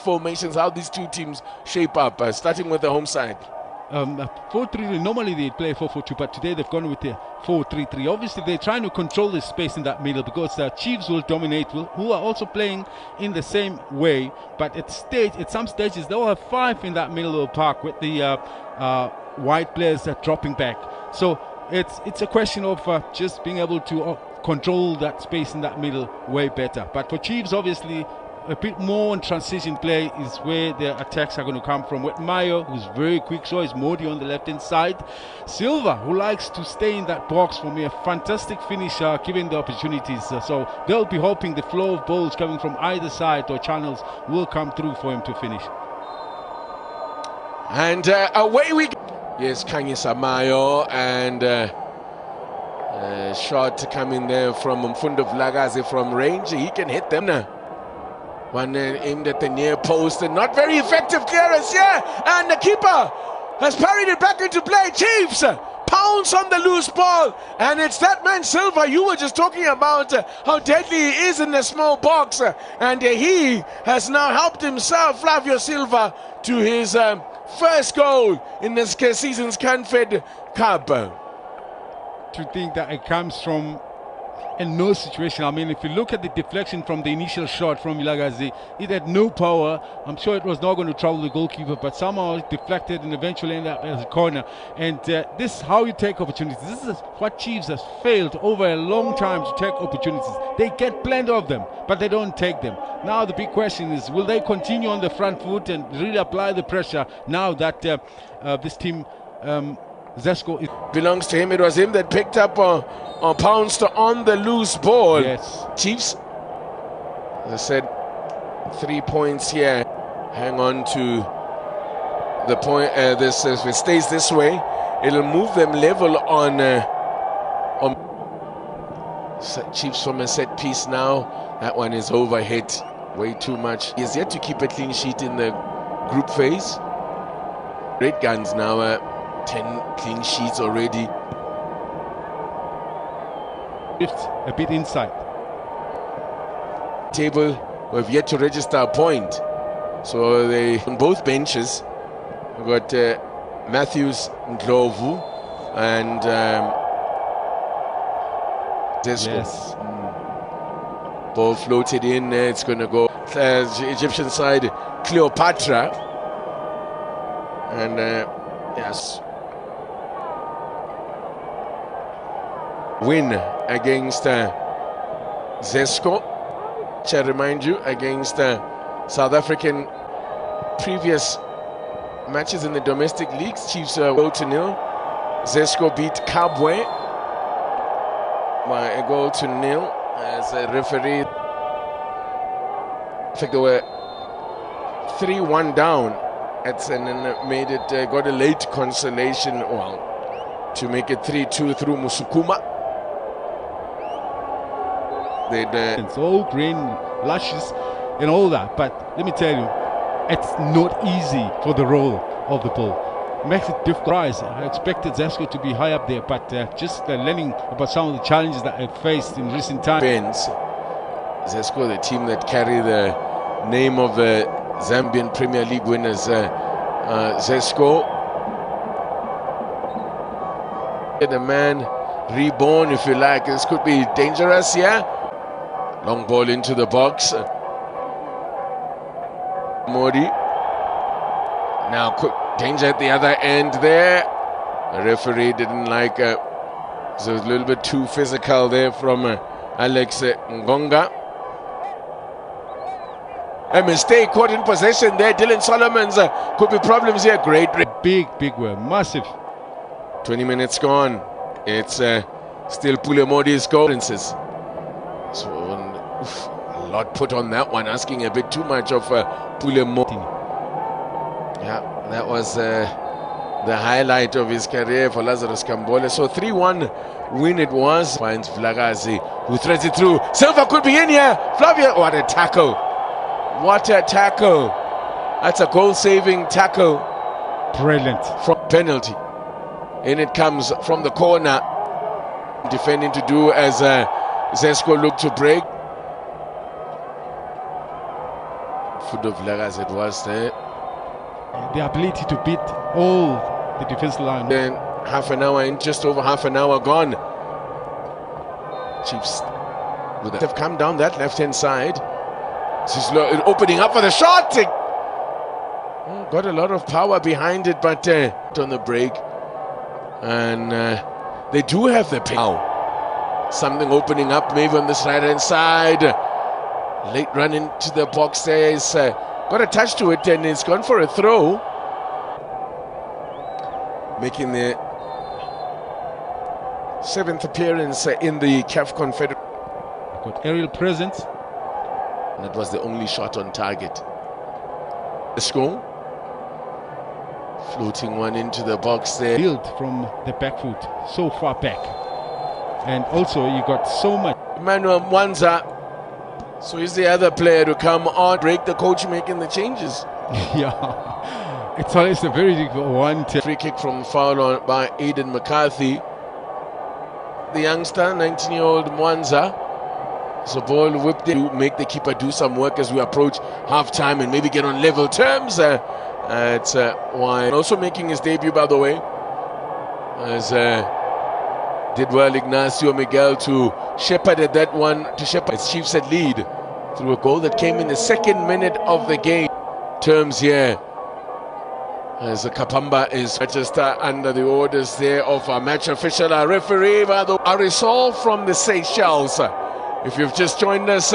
formations, how these two teams shape up, starting with the home side? 4-3, normally they play 4-4-2, but today they've gone with the 4-3-3. Obviously, they're trying to control the space in that middle because the Chiefs will dominate, who are also playing in the same way. But at some stages, they'll have 5 in that middle of the park with the wide players dropping back. So it's a question of just being able to control that space in that middle way better. But for Chiefs, obviously, a bit more on transition play is where their attacks are going to come from. With Mayo, who's very quick, so is Modi on the left-hand side. Silva, who likes to stay in that box for me, a fantastic finisher, given the opportunities. So they'll be hoping the flow of balls coming from either side or channels will come through for him to finish. And away we go. Yes, Kaizer Mayo, and shot coming there from Mfundo Vilakazi from range. He can hit them now. One aimed at the near post, and not very effective clearance, and the keeper has parried it back into play. Chiefs pounce on the loose ball, and it's that man Silva. You were just talking about how deadly he is in the small box, and he has now helped himself, Flavio Silva, to his first goal in this season's Canfed Cup. To think that it comes from in no situation. I mean, if you look at the deflection from the initial shot from Vilakazi, it had no power. I'm sure it was not going to trouble the goalkeeper, but somehow it deflected and eventually ended up as a corner. And this is how you take opportunities. This is what Chiefs has failed over a long time to take opportunities. They get plenty of them, but they don't take them. Now the big question is, will they continue on the front foot and really apply the pressure now that this team Zesco belongs to him? It was him that picked up or pounced on the loose ball. Yes. Chiefs, as I said, 3 points here. Hang on to the point. This if it stays this way, it'll move them level on Chiefs from a set piece now. That one is overhit way too much. He has yet to keep a clean sheet in the group phase. Great guns now. 10 clean sheets already. A bit inside. Table, we have yet to register a point. So they on both benches. We've got Matthews, Ndlovu, and Zesco. Yes. Ball floated in. It's going to go Egyptian side, Cleopatra. And yes. Win against Zesco. Shall remind you, against South African previous matches in the domestic leagues, Chiefs 0-0. Zesco beat Kabwe by a 0-0 as a referee. I think they were 3-1 down and then made it, got a late consolation, to make it 3-2 through Musukuma. It's all green, luscious and all that, but let me tell you, it's not easy for the role of the ball. It makes it difficult. I expected Zesco to be high up there, but just learning about some of the challenges that I've faced in recent times. Zesco, the team that carry the name of the Zambian Premier League winners, Zesco. The man reborn, if you like. This could be dangerous, Long ball into the box. Modi. Now, danger at the other end there. The referee didn't like it. So it was a little bit too physical there from Alex Ngonga. A mistake, caught in possession there. Dylan Solomon's could be problems here. Great. Big word, massive. 20 minutes gone. It's still Pule Modi's goal. So a lot put on that one, asking a bit too much of Pule Modi. Yeah, that was the highlight of his career for Lazarus Kambole. So 3-1 win it was. Finds Vilakazi, who threads it through. Silva could be in here. Flavio, what a tackle. What a tackle. That's a goal-saving tackle. Brilliant. From penalty. In it comes from the corner. Defending to do as Zesco looked to break. foot of leg as it was there. The ability to beat all the defense line. Then half an hour in, just over half an hour gone. Chiefs have come down that left-hand side. She's opening up for the shot. Got a lot of power behind it, but on the break. And they do have the power. Something opening up maybe on this right-hand side. Late run into the box there. Is got a touch to it, and it's gone for a throw. Making the 7th appearance in the CAF Confederation. Got aerial presence. And it was the only shot on target. Zesco. Floating one into the box there. Build from the back foot, so far back. And also you got so much. Emmanuel Mwanza. So he's the other player to come on, break the coach making the changes. Yeah, it's always a very difficult one. Free kick from foul on by Aidan McCarthy. The youngster, 19-year-old Mwanza. So ball whipped in to make the keeper do some work as we approach half-time and maybe get on level terms. It's wide. Also making his debut, by the way, as did well Ignacio Miguel to shepherded that one to shepherd. Chiefs at lead through a goal that came in the 2nd minute of the game. Terms here as Kapamba is just under the orders there of our match official, our referee, Arisol from the Seychelles. If you've just joined us,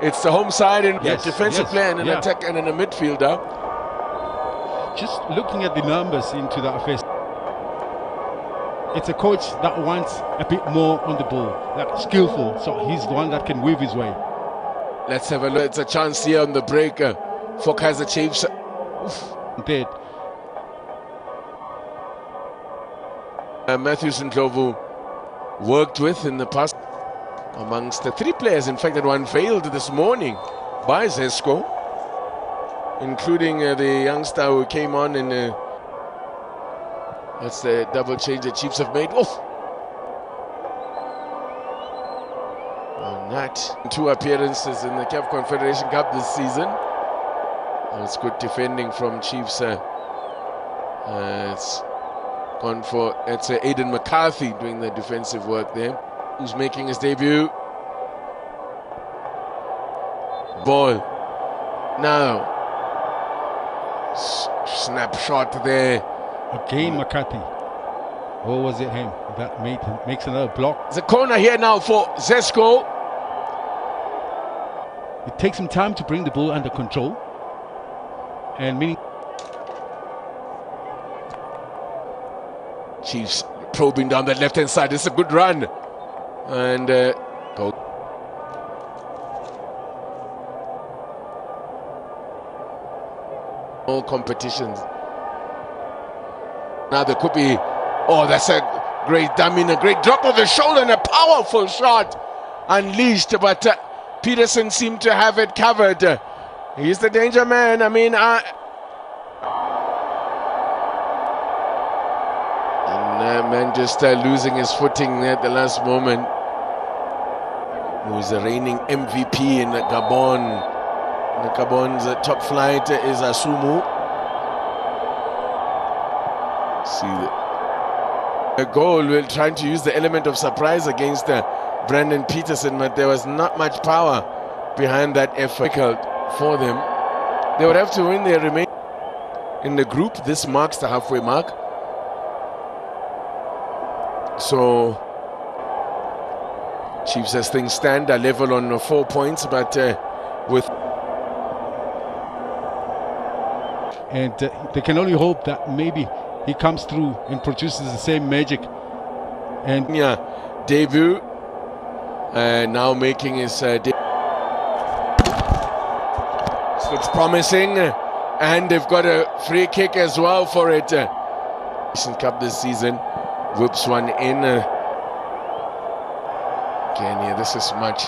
it's the home side and defensive player and an attack and a midfielder. Just looking at the numbers into that face, it's a coach that wants a bit more on the ball, like skillful, so he's the one that can weave his way. Let's have a look. It's a chance here on the break for Kaizer Chiefs. Dead. Matthews and Ndlovu worked with in the past amongst the 3 players, in fact, that one failed this morning by Zesco, including the youngster who came on in that's the double change the Chiefs have made. Oof. And that 2 appearances in the CAF Confederation Cup this season. And it's good defending from Chiefs. It's gone for Aidan McCarthy doing the defensive work there, who's making his debut. Ball now. Snapshot there. Again McCarthy. Or was it him that makes another block? There's a corner here now for Zesco. It takes some time to bring the ball under control. And meaning Chiefs probing down that left-hand side. This is a good run. And go. All competitions. Now there could be, that's a great dummy, a great drop of the shoulder and a powerful shot unleashed, but Peterson seemed to have it covered. He's the danger man. I mean, and man just losing his footing there at the last moment. Who's the reigning MVP in Gabon. The Gabon's top flight is Asumu. See the goal. We're trying to use the element of surprise against Brandon Peterson, but there was not much power behind that effort for them. They would have to win their remaining in the group. This marks the halfway mark. So Chiefs, as things stand, are level on 4 points, but with and they can only hope that maybe he comes through and produces the same magic. And debut now making his debut. Looks promising, and they've got a free kick as well for it. Cup this season, whips one in. Again, this is much.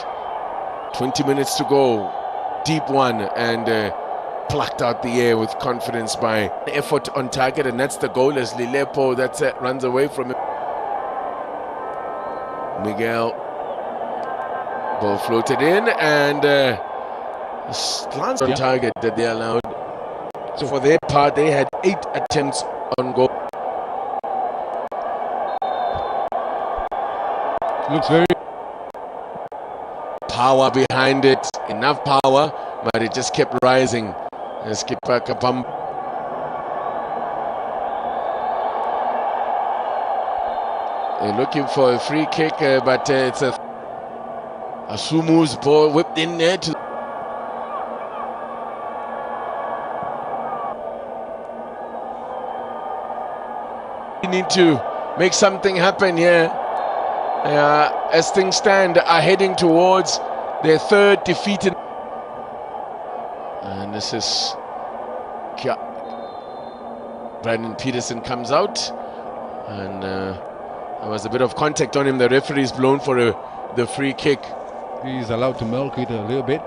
20 minutes to go, deep one, and plucked out the air with confidence by effort on target, and that's the goal as Lilepo runs away from him. Miguel, ball floated in, and Slants on target that they allowed. So for their part, they had 8 attempts on goal. Looks very power behind it, enough power, but it just kept rising. Skipper Kapam. They're looking for a free kick, but it's a Sumu's ball whipped in there to. We need to make something happen here. As things stand, are heading towards their 3rd defeated. And this is Brandon Peterson comes out, and there was a bit of contact on him. The referee's blown for the free kick. He's allowed to milk it a little bit.